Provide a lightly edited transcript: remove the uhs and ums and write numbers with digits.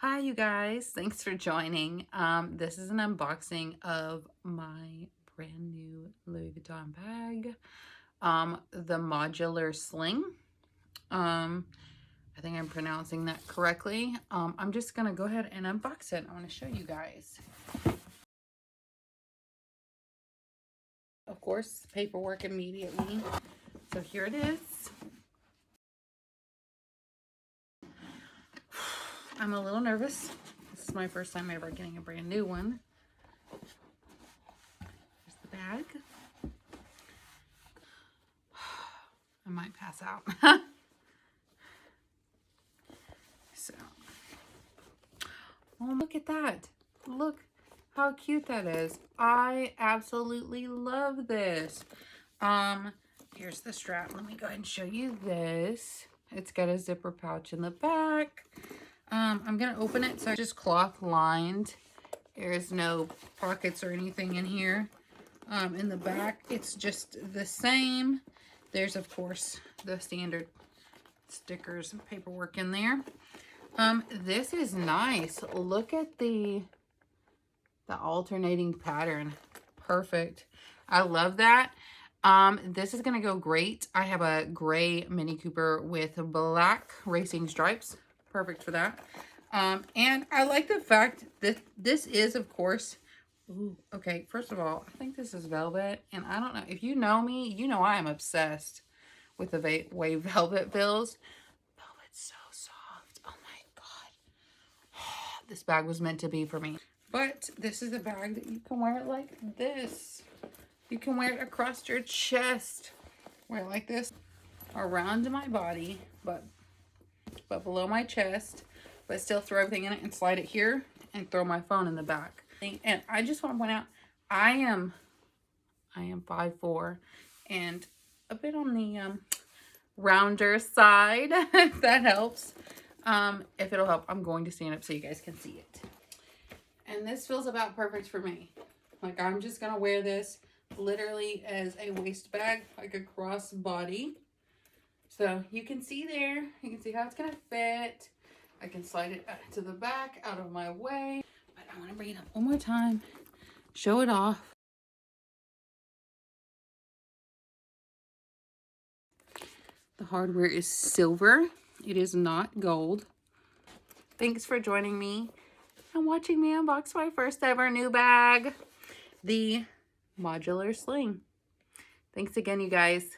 Hi, you guys. Thanks for joining. This is an unboxing of my brand new Louis Vuitton bag, the Modular Sling. I think I'm pronouncing that correctly. I'm just going to go ahead and unbox it. I want to show you guys. Of course, paperwork immediately. So here it is. I'm a little nervous. This is my first time ever getting a brand new one. Here's the bag. I might pass out. So, oh, look at that. Look how cute that is. I absolutely love this. Here's the strap. Let me go ahead and show you this. It's got a zipper pouch in the back. I'm going to open it. So it's just cloth lined. There's no pockets or anything in here. In the back, it's just the same. There's, of course, the standard stickers and paperwork in there. This is nice. Look at the alternating pattern. Perfect. I love that. This is going to go great. I have a gray Mini Cooper with black racing stripes. Perfect for that. And I like the fact that this is, of course, ooh, okay, first of all, I think this is velvet. And I don't know, if you know me, you know I am obsessed with the way velvet feels. Velvet's so soft. Oh my God. This bag was meant to be for me. But this is a bag that you can wear it like this. You can wear it across your chest. Wear it like this around my body, but below my chest, but still throw everything in it and slide it here and throw my phone in the back. And I just want to point out, I am 5'4" and a bit on the rounder side, if that helps. If it'll help, I'm going to stand up so you guys can see it. And this feels about perfect for me. Like, I'm just going to wear this literally as a waist bag, like a crossbody. So you can see there, you can see how it's going to fit. I can slide it to the back, out of my way. But I want to bring it up one more time, show it off. The hardware is silver. It is not gold. Thanks for joining me and watching me unbox my first ever new bag, the Modular Sling. Thanks again, you guys.